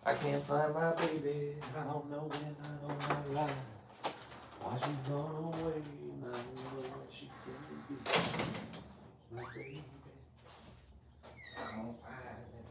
I can't find my baby. I don't know when, I don't know why. Why she's gone away. I don't know what she could be. My baby. I don't find it.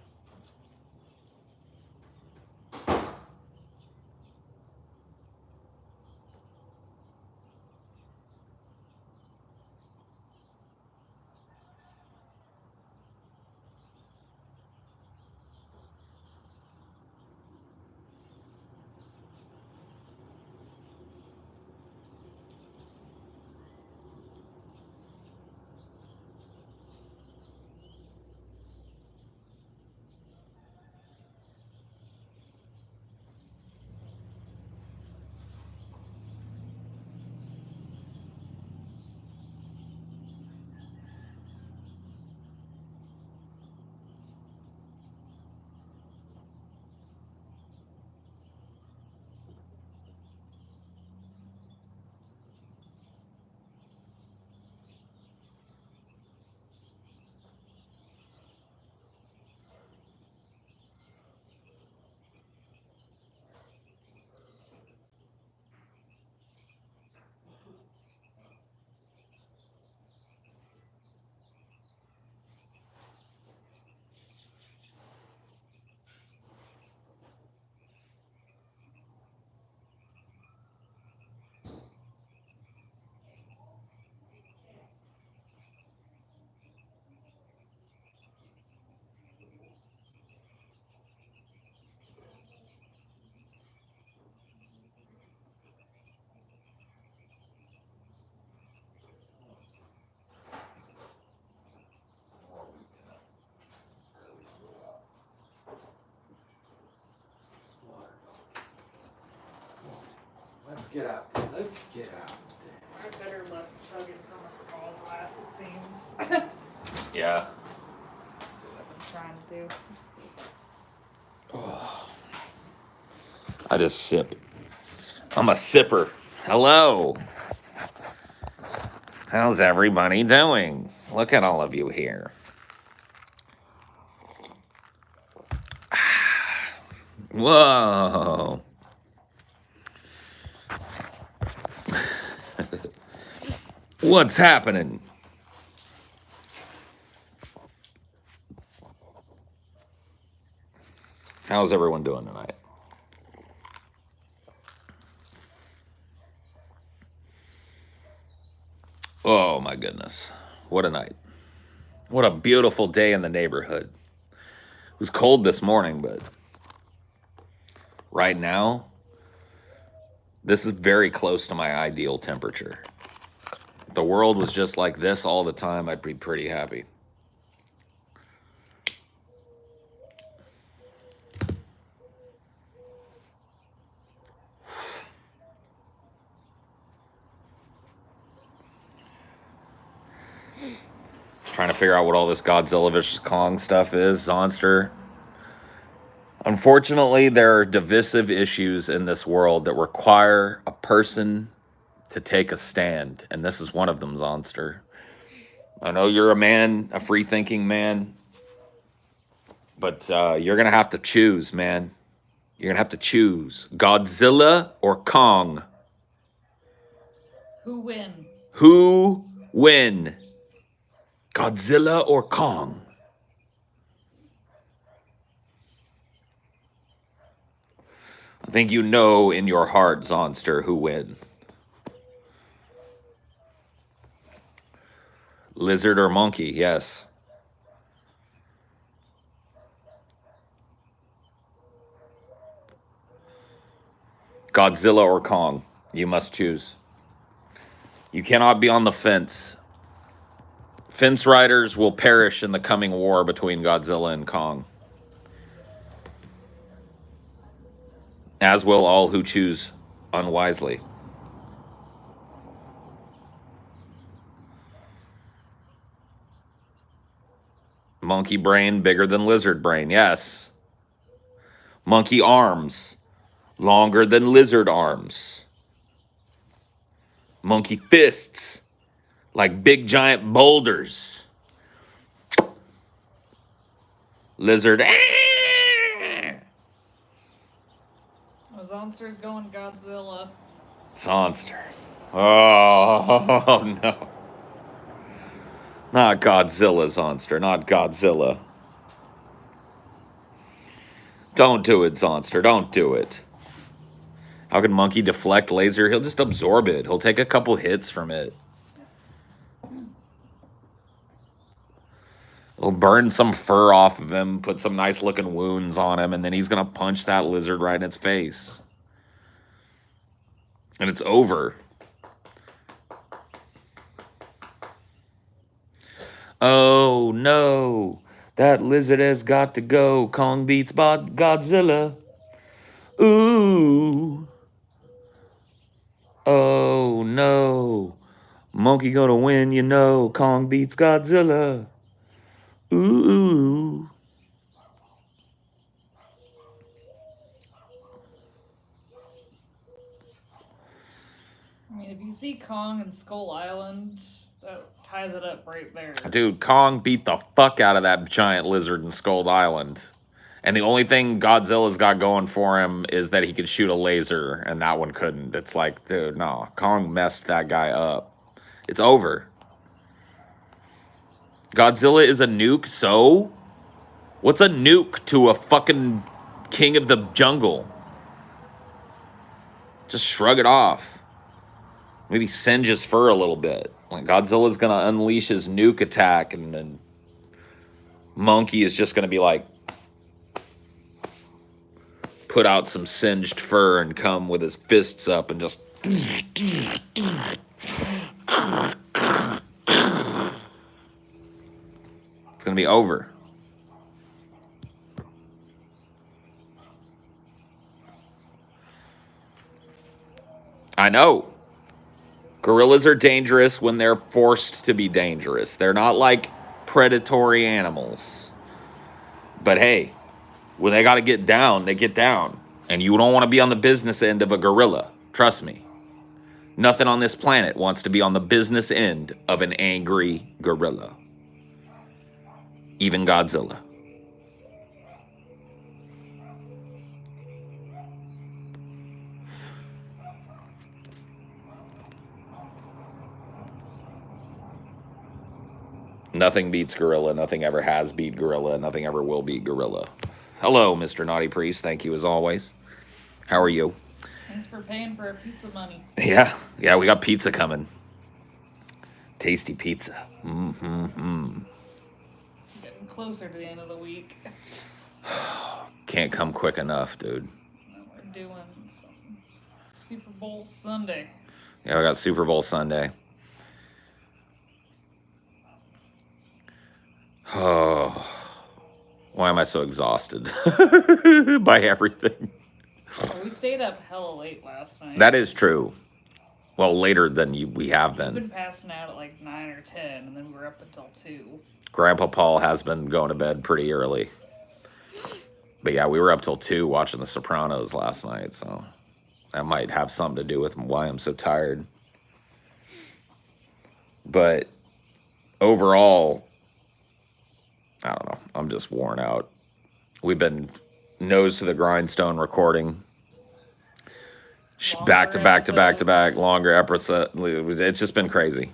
Let's get out there. Let's get out there. I better luck chugging from a small glass, it seems. Yeah. That's what I've been trying to do. Oh. I just sip. I'm a sipper. Hello. How's everybody doing? Look at all of you here. Whoa. What's happening? How's everyone doing tonight? Oh my goodness. What a night. What a beautiful day in the neighborhood. It was cold this morning, but right now, this is very close to my ideal temperature. If the world was just like this all the time, I'd be pretty happy. Trying to figure out what all this Godzilla vs. Kong stuff is, Zonster. Unfortunately, there are divisive issues in this world that require a person to take a stand, and this is one of them, Zonster. I know you're a man, a free-thinking man, but you're going to have to choose, man. You're going to have to choose Godzilla or Kong. Who win? Who win? Godzilla or Kong? I think you know in your heart, Zonster, who win. Lizard or monkey, yes. Godzilla or Kong, you must choose. You cannot be on the fence. Fence riders will perish in the coming war between Godzilla and Kong. As will all who choose unwisely. Monkey brain bigger than lizard brain, yes. Monkey arms longer than lizard arms. Monkey fists like big giant boulders. Lizard. Zonster's going Godzilla. Zonster. Oh, no. Not Godzilla, Zonster. Not Godzilla. Don't do it, Zonster. Don't do it. How can Monkey deflect laser? He'll just absorb it. He'll take a couple hits from it. He'll burn some fur off of him, put some nice looking wounds on him, and then he's going to punch that lizard right in its face. And it's over. Oh, no. That lizard has got to go. Kong beats Godzilla. Ooh. Oh, no. Monkey gonna win, you know. Kong beats Godzilla. Ooh. I mean, if you see Kong and Skull Island, that ties it up right there. Dude, Kong beat the fuck out of that giant lizard in Skull Island. And the only thing Godzilla's got going for him is that he could shoot a laser, and that one couldn't. It's like, dude, no. Kong messed that guy up. It's over. Godzilla is a nuke, so? What's a nuke to a fucking king of the jungle? Just shrug it off. Maybe singe his fur a little bit. Like Godzilla's gonna unleash his nuke attack, and Monkey is just gonna be like, put out some singed fur and come with his fists up and just. It's gonna be over. I know. Gorillas are dangerous when they're forced to be dangerous. They're not like predatory animals. But hey, when they got to get down, they get down. And you don't want to be on the business end of a gorilla. Trust me. Nothing on this planet wants to be on the business end of an angry gorilla. Even Godzilla. Nothing beats gorilla. Nothing ever has beat gorilla. Nothing ever will beat gorilla. Hello, Mr. Naughty Priest. Thank you as always. How are you? Thanks for paying for our pizza money. Yeah, we got pizza coming. Tasty pizza. Getting closer to the end of the week. Can't come quick enough, dude. And we're doing some Super Bowl Sunday. Yeah, we got Super Bowl Sunday. Oh, why am I so exhausted by everything? Well, we stayed up hella late last night. That is true. Well, later than we have We've been. been passing out at like 9 or 10, and then we were up until 2. Grandpa Paul has been going to bed pretty early. But yeah, we were up till 2 watching The Sopranos last night, so that might have something to do with why I'm so tired. But overall, I don't know. I'm just worn out. We've been nose to the grindstone recording. Back to back to back to back. Longer episodes. It's just been crazy.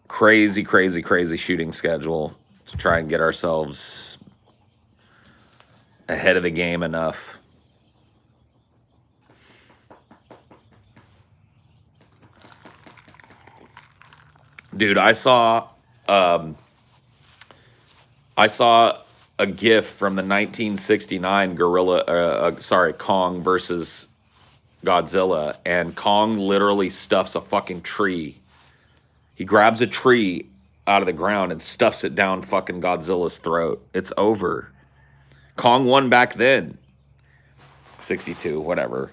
Crazy, crazy, crazy shooting schedule to try and get ourselves ahead of the game enough. Dude, I saw a GIF from the 1969 Kong versus Godzilla, and Kong literally stuffs a fucking tree. He grabs a tree out of the ground and stuffs it down fucking Godzilla's throat. It's over. Kong won back then. 62, whatever.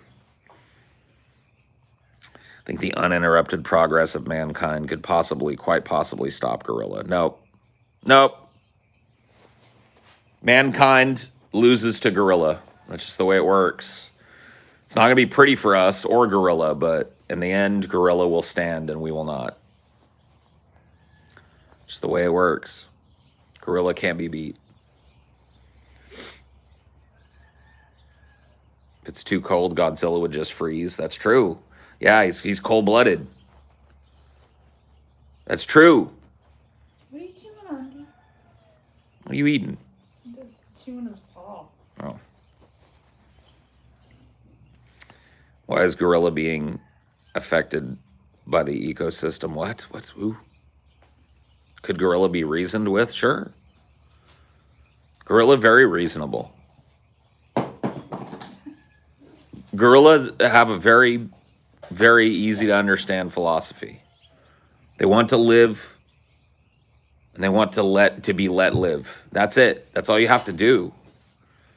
I think the uninterrupted progress of mankind could quite possibly stop gorilla. Nope. Mankind loses to gorilla. That's just the way it works. It's not going to be pretty for us or gorilla, but in the end, gorilla will stand and we will not. Just the way it works. Gorilla can't be beat. it's too cold, Godzilla would just freeze. That's true. Yeah, he's cold-blooded. That's true. What are you chewing on? What are you eating? I'm just chewing his paw. Oh. Why is gorilla being affected by the ecosystem? What? Ooh. Could gorilla be reasoned with? Sure. Gorilla, very reasonable. Gorillas have a very, very easy to understand philosophy. They want to live, and they want to be let live. That's it. That's all you have to do.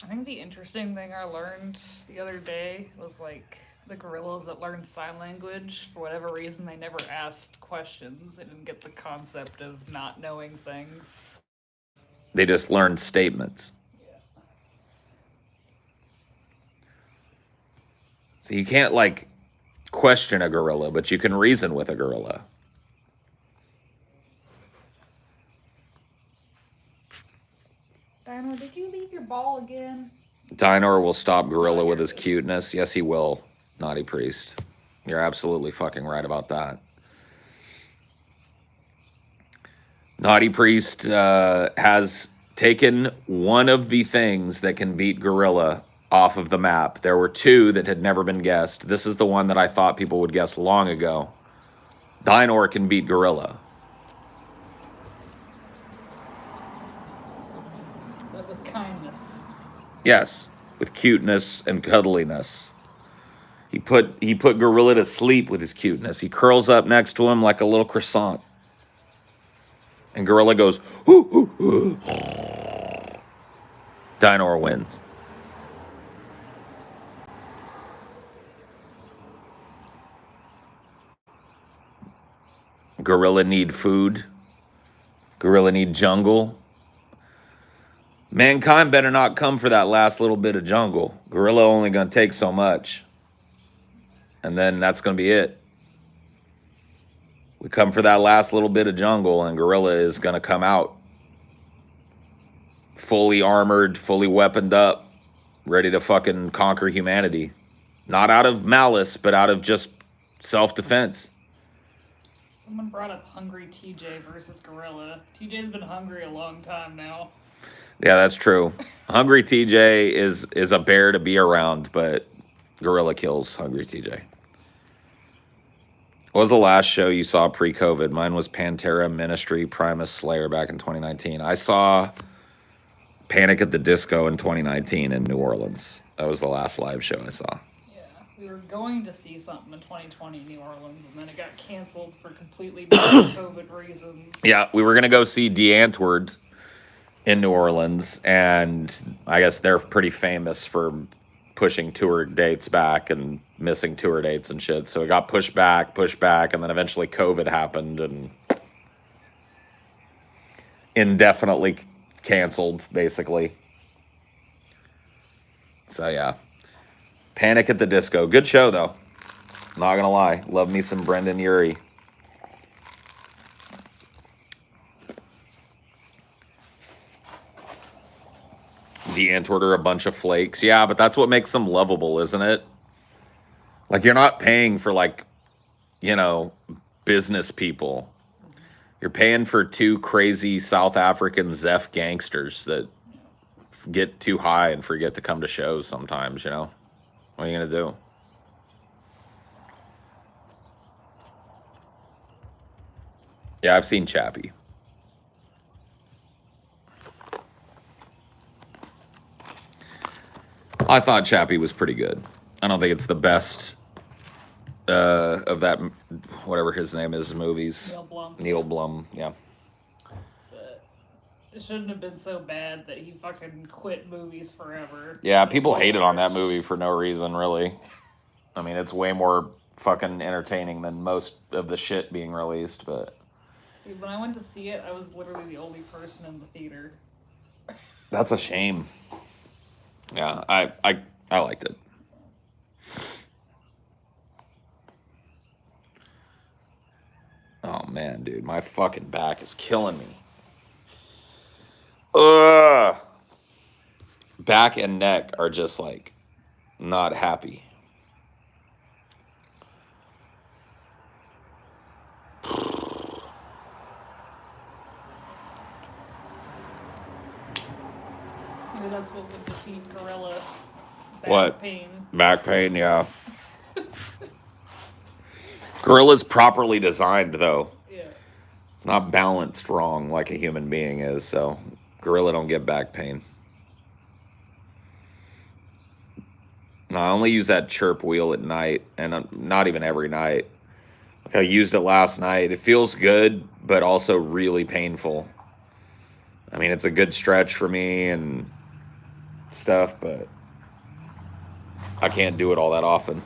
I think the interesting thing I learned the other day was like the gorillas that learned sign language, for whatever reason, they never asked questions. They didn't get the concept of not knowing things. They just learned statements. Yeah. So you can't like question a gorilla, but you can reason with a gorilla. Dino, did you leave your ball again? Dinor will stop gorilla with his cuteness. Yes, he will. Naughty priest. You're absolutely fucking right about that. Naughty priest has taken one of the things that can beat gorilla off of the map. There were two that had never been guessed. This is the one that I thought people would guess long ago. Dinor can beat gorilla. But with kindness. Yes, with cuteness and cuddliness. He put gorilla to sleep with his cuteness. He curls up next to him like a little croissant. And gorilla goes, hoo, hoo, hoo. Dinor wins. Gorilla need food. Gorilla need jungle. Mankind better not come for that last little bit of jungle. Gorilla only gonna take so much. And then that's gonna be it. We come for that last little bit of jungle, and gorilla is gonna come out fully armored, fully weaponed up, ready to fucking conquer humanity. Not out of malice, but out of just self-defense. Someone brought up hungry TJ versus gorilla. TJ's been hungry a long time now. Yeah, that's true. Hungry TJ is a bear to be around, but gorilla kills hungry TJ. What was the last show you saw pre-COVID? Mine was Pantera, Ministry, Primus, Slayer back in 2019. I saw Panic at the Disco in 2019 in New Orleans. That was the last live show I saw. Yeah, we were going to see something in 2020 in New Orleans, and then it got canceled for completely COVID reasons. Yeah, we were going to go see DeAntwoord in New Orleans, and I guess they're pretty famous for pushing tour dates back and missing tour dates and shit. So it got pushed back, and then eventually COVID happened and indefinitely canceled, basically. So yeah. Panic at the Disco. Good show, though. Not gonna lie. Love me some Brendan Urie. DeAntwoord are a bunch of flakes. Yeah, but that's what makes them lovable, isn't it? Like, you're not paying for, like, you know, business people. You're paying for two crazy South African Zeph gangsters that get too high and forget to come to shows sometimes, you know? What are you going to do? Yeah, I've seen Chappie. I thought Chappie was pretty good. I don't think it's the best of that, whatever his name is, movies. Neil Blum. Neil Blum, yeah. But it shouldn't have been so bad that he fucking quit movies forever. Yeah, people hated on that movie for no reason, really. I mean, it's way more fucking entertaining than most of the shit being released, but... Dude, when I went to see it, I was literally the only person in the theater. That's a shame. Yeah, I liked it. Oh, man, dude. My fucking back is killing me. Ugh. Back and neck are just like not happy. Maybe that's what would defeat gorilla back What? pain. Back pain, yeah. Gorilla's properly designed, though. Yeah. It's not balanced wrong like a human being is, so gorilla don't get back pain. No, I only use that chirp wheel at night, and not even every night. Like I used it last night. It feels good, but also really painful. I mean, it's a good stretch for me and stuff, but I can't do it all that often.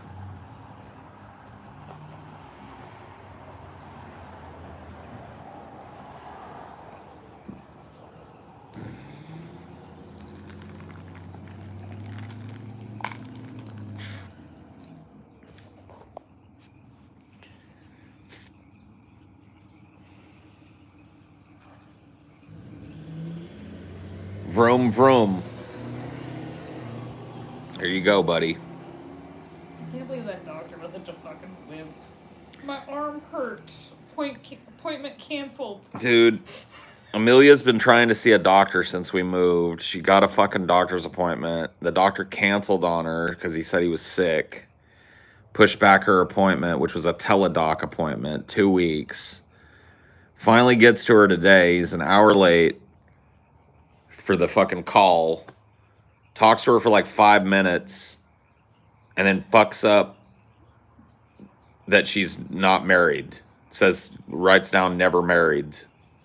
Vroom, vroom. There you go, buddy. I can't believe that doctor was such a fucking wimp. My arm hurt. Appointment canceled. Dude, Amelia's been trying to see a doctor since we moved. She got a fucking doctor's appointment. The doctor canceled on her because he said he was sick. Pushed back her appointment, which was a teledoc appointment, 2 weeks. Finally gets to her today. He's an hour late for the fucking call. Talks to her for like 5 minutes. And then fucks up that she's not married. Writes down never married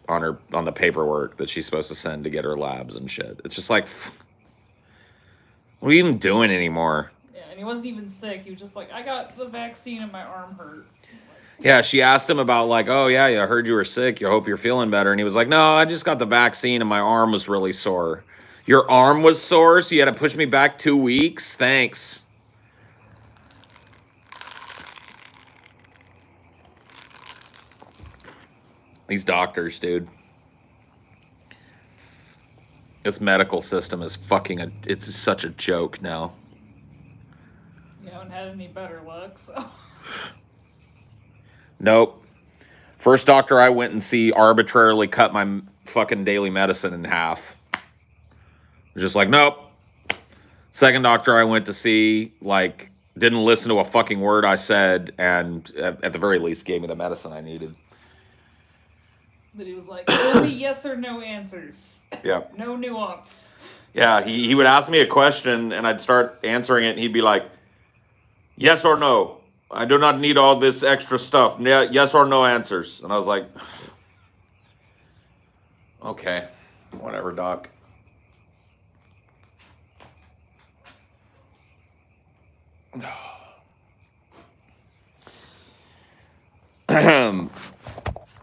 on the paperwork that she's supposed to send to get her labs and shit. It's just like, what are you even doing anymore? Yeah, and he wasn't even sick. He was just like, I got the vaccine and my arm hurt. Yeah, she asked him about like, oh yeah, I heard you were sick. I hope you're feeling better. And he was like, no, I just got the vaccine and my arm was really sore. Your arm was sore, so you had to push me back 2 weeks? Thanks. These doctors, dude. This medical system is it's such a joke now. You haven't had any better luck, so. Nope. First doctor I went and see arbitrarily cut my fucking daily medicine in half. Just like, nope. Second doctor I went to see, like, didn't listen to a fucking word I said, and at the very least gave me the medicine I needed. But he was like, only yes or no answers. Yep. No nuance. Yeah, he would ask me a question, and I'd start answering it, and he'd be like, yes or no. I do not need all this extra stuff. Yes or no answers. And I was like, okay, whatever, doc.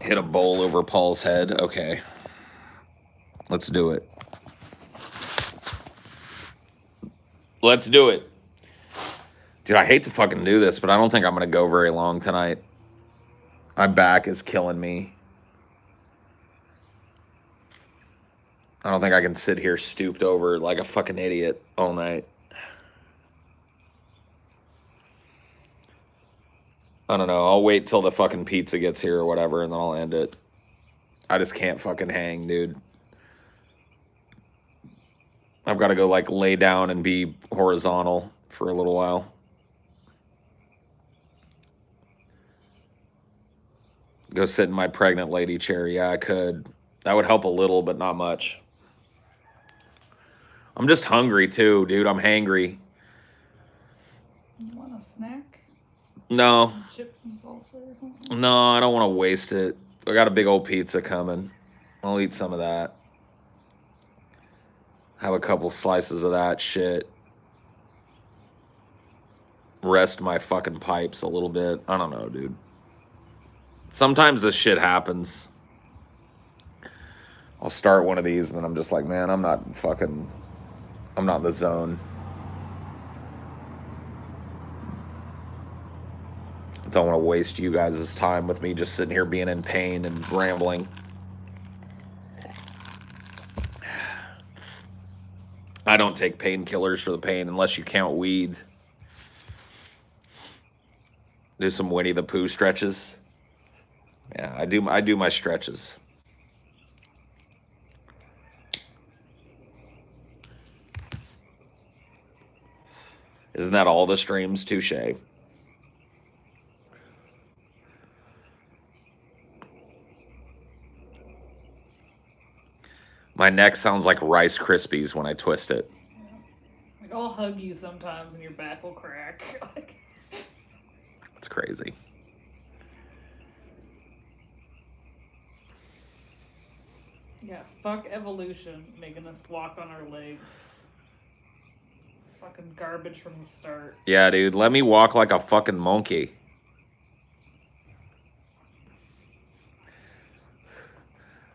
Hit a bowl over Paul's head. Okay. Let's do it. Let's do it. Dude, I hate to fucking do this, but I don't think I'm going to go very long tonight. My back is killing me. I don't think I can sit here stooped over like a fucking idiot all night. I don't know. I'll wait till the fucking pizza gets here or whatever, and then I'll end it. I just can't fucking hang, dude. I've got to go, like, lay down and be horizontal for a little while. Go sit in my pregnant lady chair. Yeah, I could. That would help a little, but not much. I'm just hungry, too, dude. I'm hangry. You want a snack? No. Chips and salsa or something? No, I don't want to waste it. I got a big old pizza coming. I'll eat some of that. Have a couple slices of that shit. Rest my fucking pipes a little bit. I don't know, dude. Sometimes this shit happens. I'll start one of these and then I'm just like, man, I'm not in the zone. I don't want to waste you guys' time with me just sitting here being in pain and rambling. I don't take painkillers for the pain unless you count weed. Do some Winnie the Pooh stretches. Yeah, I do my stretches. Isn't that all the streams? Touche. My neck sounds like Rice Krispies when I twist it. Like, I'll hug you sometimes and your back will crack. It's crazy. Yeah, fuck evolution, making us walk on our legs. Fucking garbage from the start. Yeah, dude, let me walk like a fucking monkey.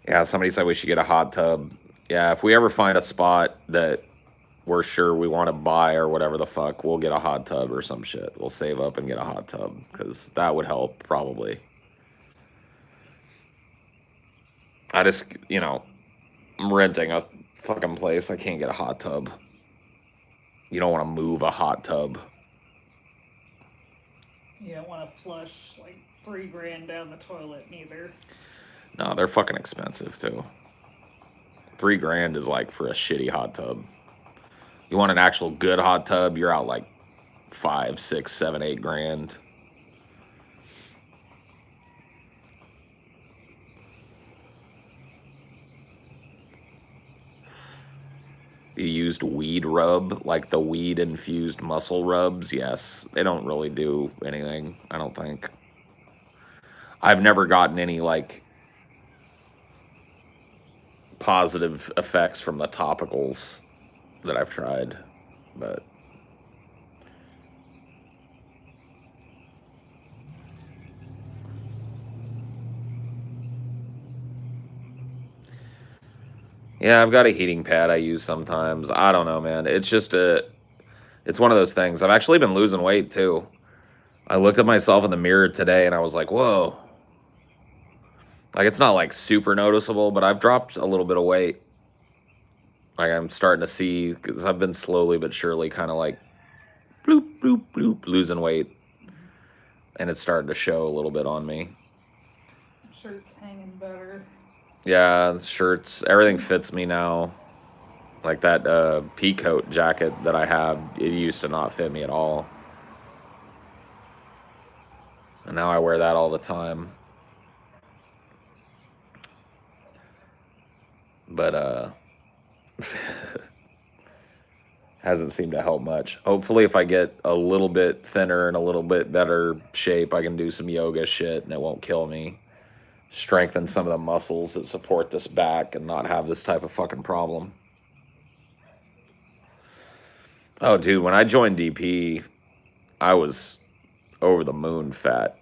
Yeah, somebody said we should get a hot tub. Yeah, if we ever find a spot that we're sure we want to buy or whatever the fuck, we'll get a hot tub or some shit. We'll save up and get a hot tub because that would help probably. I just, I'm renting a fucking place. I can't get a hot tub. You don't want to move a hot tub. You don't want to flush like $3,000 down the toilet neither. No, they're fucking expensive too. $3,000 is like for a shitty hot tub. You want an actual good hot tub, you're out like 5, 6, 7, 8 grand. You used weed rub, like the weed infused muscle rubs. Yes, they don't really do anything, I don't think. I've never gotten any like positive effects from the topicals that I've tried, but yeah, I've got a heating pad I use sometimes. I don't know, man. It's just it's one of those things. I've actually been losing weight too. I looked at myself in the mirror today and I was like, whoa. Like, it's not like super noticeable, but I've dropped a little bit of weight. Like, I'm starting to see, because I've been slowly but surely kind of like bloop, bloop, bloop, losing weight. And it's starting to show a little bit on me. Shirt's hanging better. Yeah, shirts, everything fits me now. Like that pea coat jacket that I have, it used to not fit me at all. And now I wear that all the time. But hasn't seemed to help much. Hopefully if I get a little bit thinner and a little bit better shape, I can do some yoga shit and it won't kill me. Strengthen some of the muscles that support this back and not have this type of fucking problem. Oh, dude, when I joined DP, I was over the moon fat.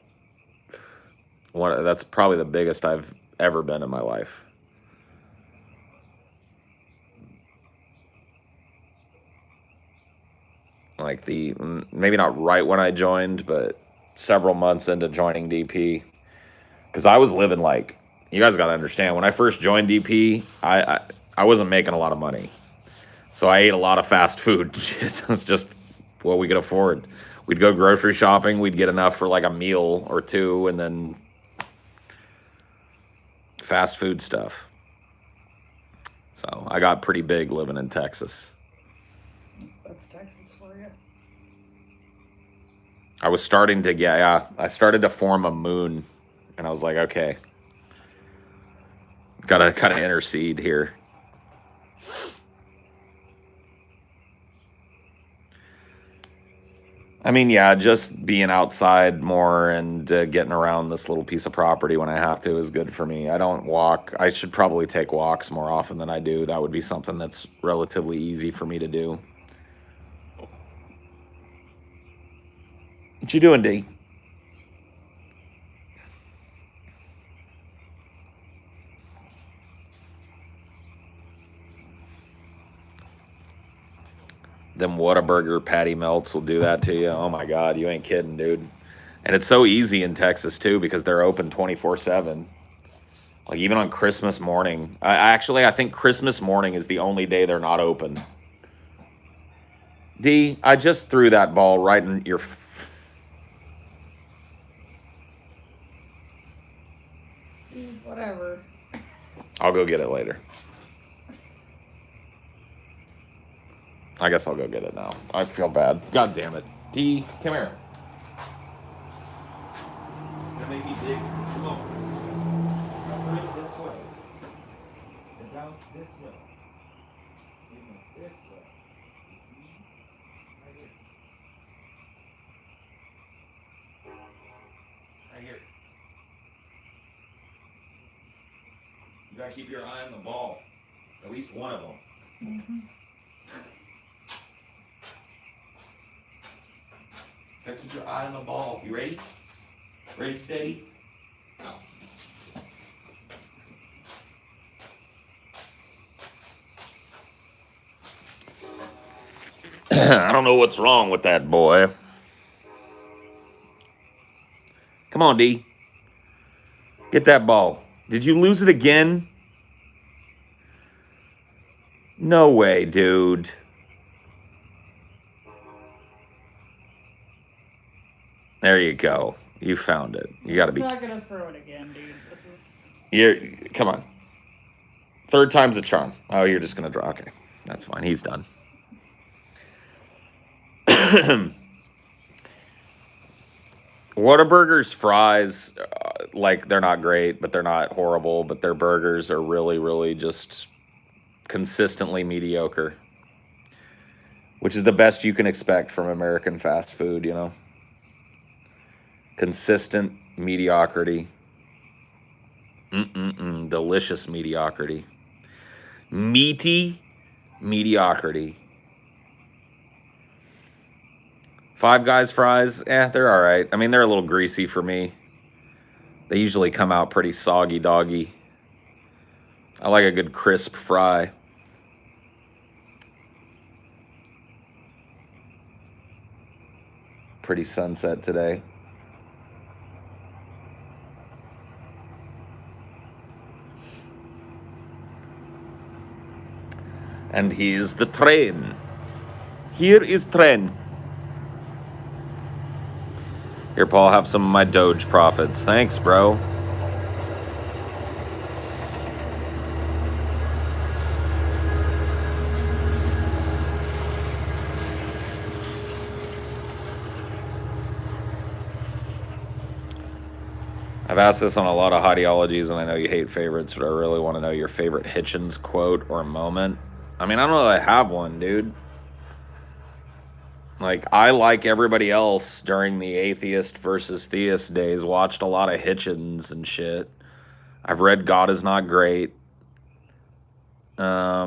That's probably the biggest I've ever been in my life. Like maybe not right when I joined, but several months into joining DP. Because I was living like, you guys got to understand, when I first joined DP, I wasn't making a lot of money. So I ate a lot of fast food. It's just what we could afford. We'd go grocery shopping. We'd get enough for like a meal or two, and then fast food stuff. So I got pretty big living in Texas. That's Texas for you. I was starting to get, yeah, I started to form a moon. And I was like, okay, gotta kind of intercede here. I mean, yeah, just being outside more and getting around this little piece of property when I have to is good for me. I don't walk. I should probably take walks more often than I do. That would be something that's relatively easy for me to do. What you doing, D? Them Whataburger patty melts will do that to you. Oh my God, you ain't kidding, dude. And it's so easy in Texas too because they're open 24/7. Like even on Christmas morning. I think Christmas morning is the only day they're not open. D, I just threw that ball right in your... I'll go get it later. I guess I'll go get it now. I feel bad. God damn it. D, come here. Gonna make me dig. Come on. Put it this way. And down this way. Give me this way. You see? Right here. Right here. You gotta keep your eye on the ball. At least one of them. Mm-hmm. Gotta keep your eye on the ball. You ready? Ready, steady? Go. I don't know what's wrong with that boy. Come on, D. Get that ball. Did you lose it again? No way, dude. There you go. You found it. You gotta be. I'm not gonna throw it again, dude. This is. Come on. Third time's a charm. Oh, you're just gonna draw. Okay, that's fine. He's done. Whataburger's fries, like they're not great, but they're not horrible. But their burgers are really, really just consistently mediocre, which is the best you can expect from American fast food. You know, consistent mediocrity. Delicious mediocrity. Meaty mediocrity. Five Guys fries, they're all right. I mean, they're a little greasy for me. They usually come out pretty soggy doggy. I like a good crisp fry. Pretty sunset today. And here's the train. Here is train. Here, Paul, have some of my Doge profits. Thanks, bro. I've asked this on a lot of Highdeologies, and I know you hate favorites, but I really want to know your favorite Hitchens quote or moment. I mean, I don't know that I have one, dude. Like, I, like everybody else during the atheist versus theist days, watched a lot of Hitchens and shit. I've read God Is Not Great. I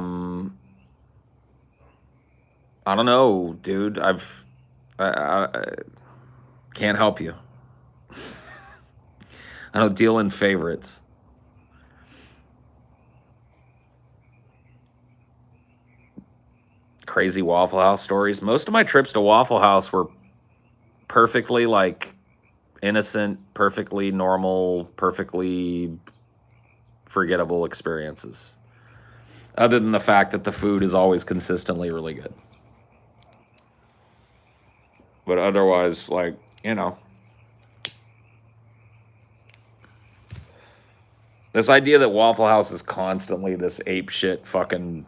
don't know, dude. I can't help you. I don't deal in favorites. Crazy Waffle House stories. Most of my trips to Waffle House were perfectly, like, innocent, perfectly normal, perfectly forgettable experiences. Other than the fact that the food is always consistently really good. But otherwise, like, you know. This idea that Waffle House is constantly this apeshit fucking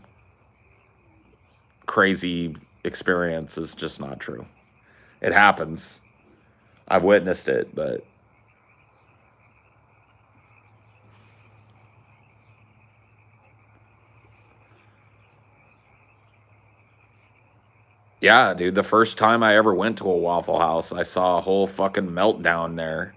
crazy experience is just not true. It happens. I've witnessed it, but yeah, dude, the first time I ever went to a Waffle House, I saw a whole fucking meltdown there.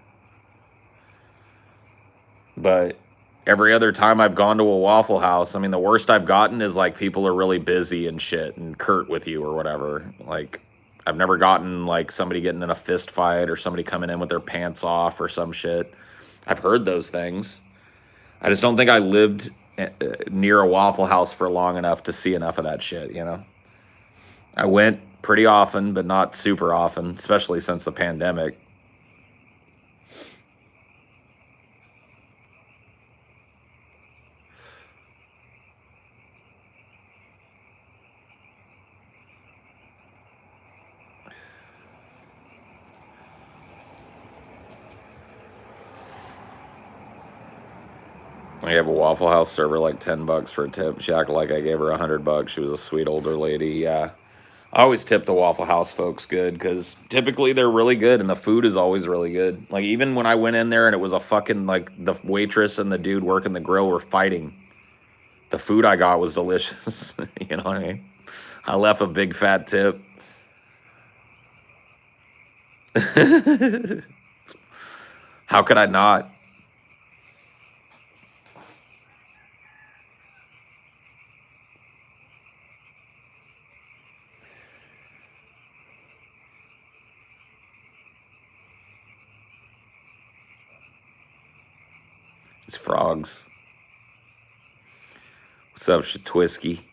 But every other time I've gone to a Waffle House, I mean, the worst I've gotten is like people are really busy and shit and curt with you or whatever. Like, I've never gotten like somebody getting in a fist fight or somebody coming in with their pants off or some shit. I've heard those things. I just don't think I lived near a Waffle House for long enough to see enough of that shit, you know? I went pretty often, but not super often, especially since the pandemic. I have a Waffle House server like $10 for a tip. She acted like I gave her $100. She was a sweet older lady. Yeah, I always tip the Waffle House folks good because typically they're really good and the food is always really good. Like even when I went in there and it was a fucking like the waitress and the dude working the grill were fighting. The food I got was delicious. You know what I mean? I left a big fat tip. How could I not? It's frogs. What's up, Shatwisky?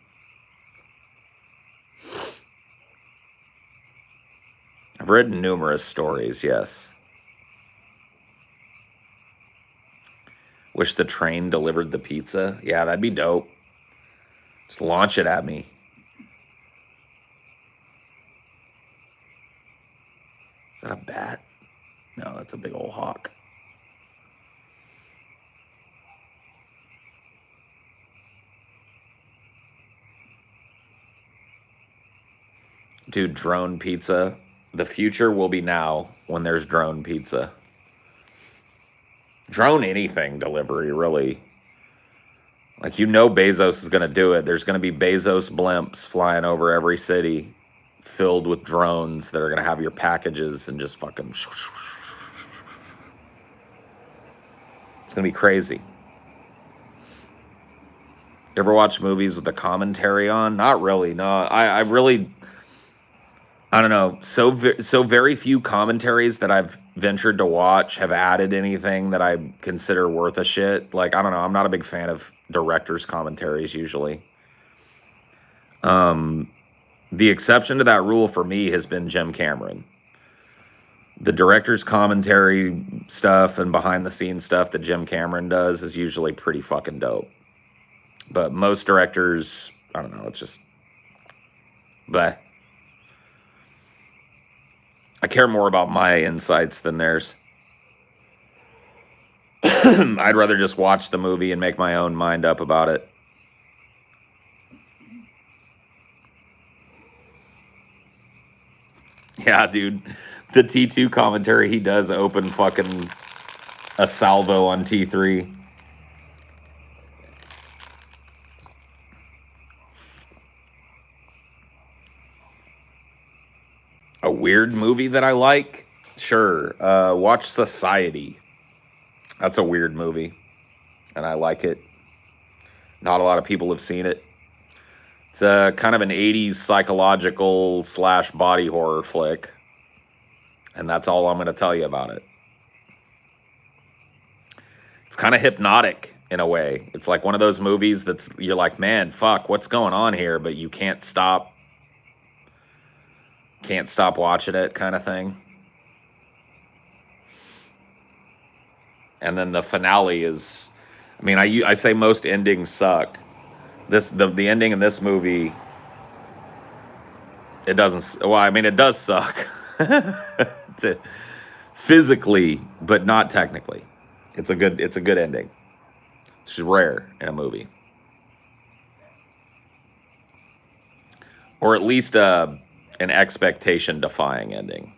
I've read numerous stories, yes. Wish the train delivered the pizza. Yeah, that'd be dope. Just launch it at me. Is that a bat? No, that's a big old hawk. Dude, drone pizza. The future will be now when there's drone pizza. Drone anything delivery, really. Like, you know Bezos is going to do it. There's going to be Bezos blimps flying over every city filled with drones that are going to have your packages and just fucking... It's going to be crazy. You ever watch movies with the commentary on? Not really, no. I really... I don't know. So very few commentaries that I've ventured to watch have added anything that I consider worth a shit. Like, I don't know. I'm not a big fan of directors' commentaries usually. The exception to that rule for me has been Jim Cameron. The director's commentary stuff and behind the scenes stuff that Jim Cameron does is usually pretty fucking dope. But most directors, I don't know, it's just bleh. I care more about my insights than theirs. I'd rather just watch the movie and make my own mind up about it. Yeah, dude. The T2 commentary, he does open fucking a salvo on T3. A weird movie that I like? Sure. Watch Society. That's a weird movie. And I like it. Not a lot of people have seen it. It's a kind of an 80s psychological / body horror flick. And that's all I'm going to tell you about it. It's kind of hypnotic in a way. It's like one of those movies that's, you're like, man, fuck, what's going on here? But you can't stop watching it kind of thing. And then the finale is, I mean, I say most endings suck. The ending in this movie, it doesn't, well, I mean, it does suck. Physically, but not technically. It's a good ending. It's just rare in a movie. Or at least an expectation-defying ending.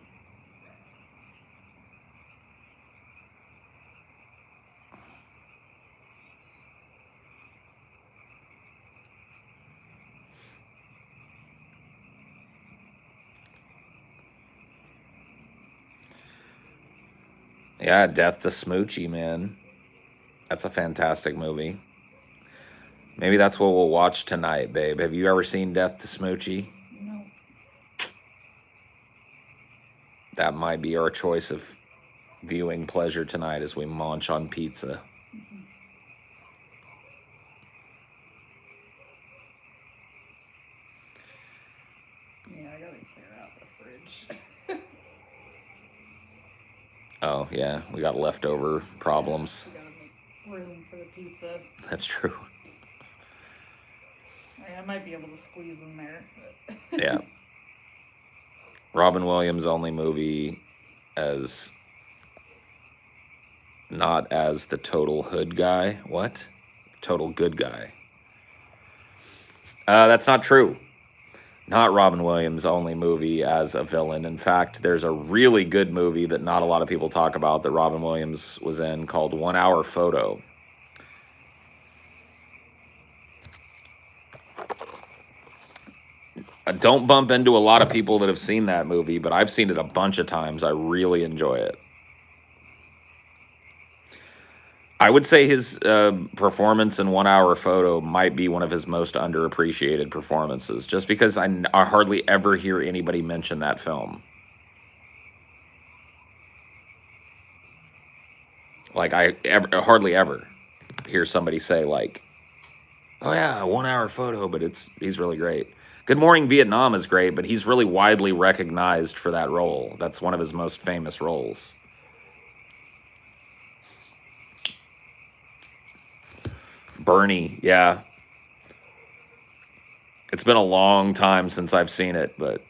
Yeah, Death to Smoochie, man. That's a fantastic movie. Maybe that's what we'll watch tonight, babe. Have you ever seen Death to Smoochie? No. That might be our choice of viewing pleasure tonight as we munch on pizza. Mm-hmm. Yeah, I gotta clear out the fridge. Oh, yeah, we got leftover problems. We gotta make room for the pizza. That's true. I might be able to squeeze in there. But Yeah. Robin Williams' only movie as not as the total hood guy. What? total good guy. That's not true. Not Robin Williams' only movie as a villain. In fact, there's a really good movie that not a lot of people talk about that Robin Williams was in called 1 Hour Photo. I don't bump into a lot of people that have seen that movie, but I've seen it a bunch of times. I really enjoy it. I would say his performance in 1 Hour Photo might be one of his most underappreciated performances, just because I hardly ever hear anybody mention that film. Like, hardly ever hear somebody say, like, oh yeah, 1 Hour Photo, but he's really great. Good Morning Vietnam is great, but he's really widely recognized for that role. That's one of his most famous roles. Bernie, yeah. It's been a long time since I've seen it, but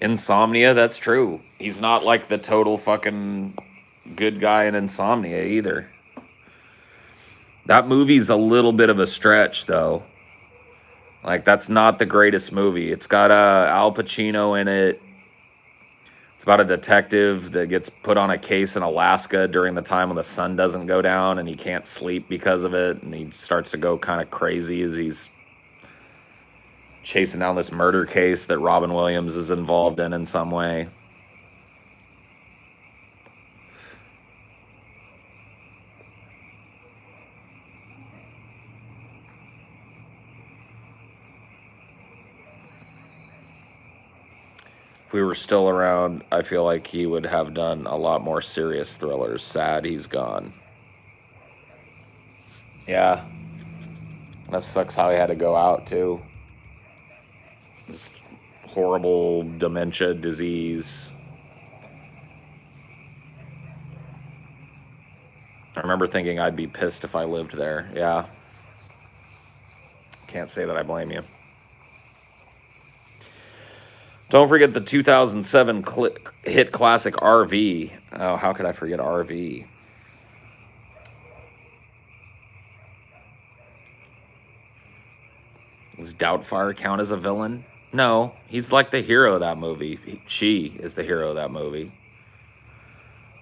Insomnia, that's true. He's not like the total fucking good guy in Insomnia either. That movie's a little bit of a stretch, though. Like, that's not the greatest movie. It's got Al Pacino in it. It's about a detective that gets put on a case in Alaska during the time when the sun doesn't go down and he can't sleep because of it. And he starts to go kind of crazy as he's chasing down this murder case that Robin Williams is involved in some way. If we were still around, I feel like he would have done a lot more serious thrillers. Sad he's gone. Yeah. That sucks how he had to go out, too. This horrible dementia disease. I remember thinking I'd be pissed if I lived there. Yeah. Can't say that I blame you. Don't forget the 2007 hit classic RV. Oh, how could I forget RV? Does Doubtfire count as a villain? No, he's like the hero of that movie. She is the hero of that movie.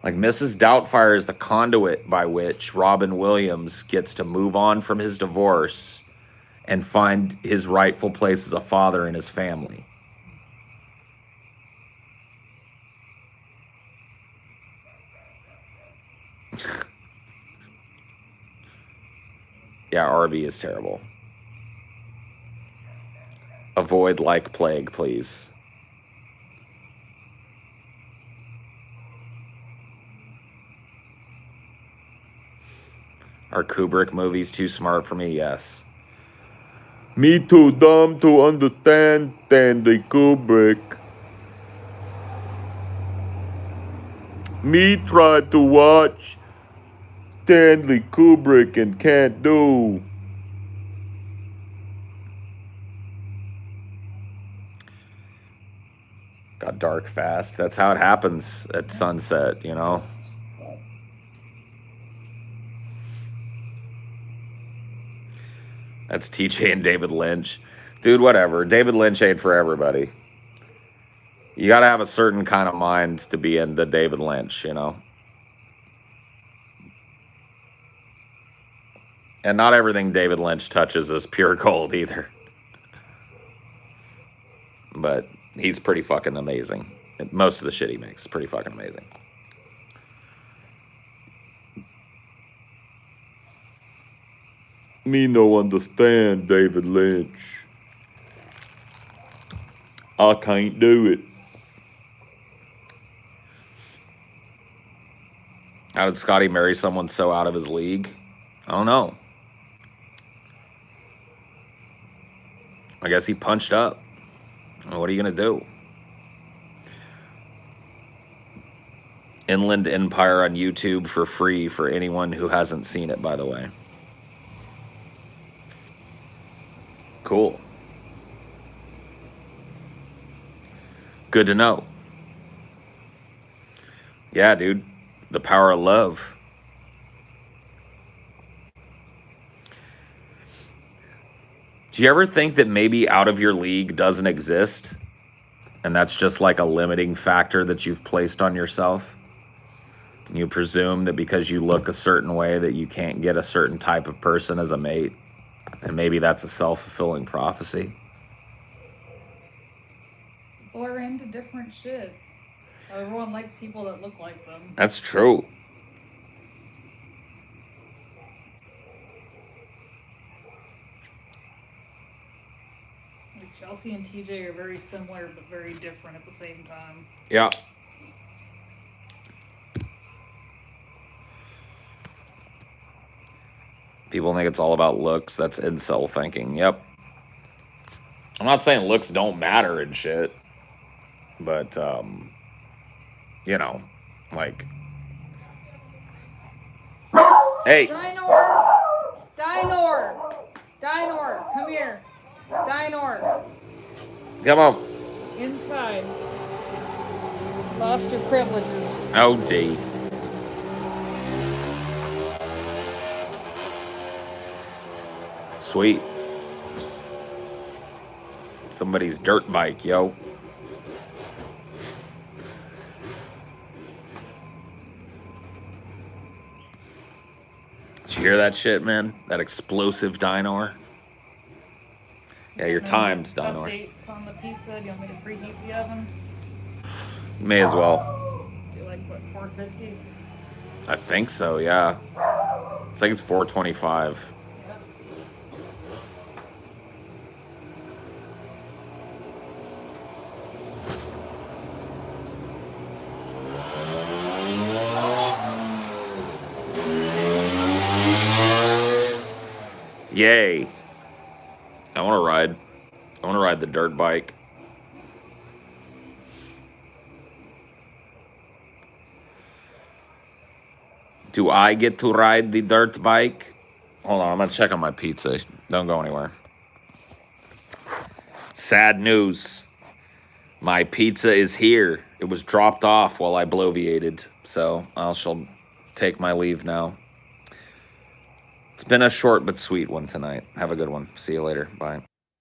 Like, Mrs. Doubtfire is the conduit by which Robin Williams gets to move on from his divorce and find his rightful place as a father in his family. Yeah, RV is terrible. Avoid like plague, please. Are Kubrick movies too smart for me? Yes. Me too dumb to understand Stanley Kubrick. Me try to watch Stanley Kubrick and can't do. Got dark fast. That's how it happens at sunset, you know? That's TJ and David Lynch. Dude, whatever. David Lynch ain't for everybody. You gotta have a certain kind of mind to be in the David Lynch, you know? And not everything David Lynch touches is pure gold either. But he's pretty fucking amazing. Most of the shit he makes is pretty fucking amazing. Me no understand David Lynch. I can't do it. How did Scotty marry someone so out of his league? I don't know. I guess he punched up. What are you going to do? Inland Empire on YouTube for free for anyone who hasn't seen it, by the way. Cool. Good to know. Yeah, dude. The power of love. Do you ever think that maybe out of your league doesn't exist? And that's just like a limiting factor that you've placed on yourself? And you presume that because you look a certain way that you can't get a certain type of person as a mate? And maybe that's a self-fulfilling prophecy? People are into different shit. Everyone likes people that look like them. That's true. Like Chelsea and TJ are very similar but very different at the same time. Yeah. People think it's all about looks. That's incel thinking. Yep. I'm not saying looks don't matter and shit. But, you know, like... Hey! Dinor! Dinor! Dinor! Come here! Dinor! Come on. Inside. Lost your privileges. Oh, D. Sweet. Somebody's dirt bike, yo. Did you hear that shit, man? That explosive Dinor? Yeah, you're timed, Dinor. Updates on the pizza. Do you want me to preheat the oven? May as well. Do you like, what, 450? I think so, yeah. It's like it's 425. Yay. I want to ride. I want to ride the dirt bike. Do I get to ride the dirt bike? Hold on, I'm going to check on my pizza. Don't go anywhere. Sad news. My pizza is here. It was dropped off while I bloviated. So I shall take my leave now. It's been a short but sweet one tonight. Have a good one. See you later. Bye.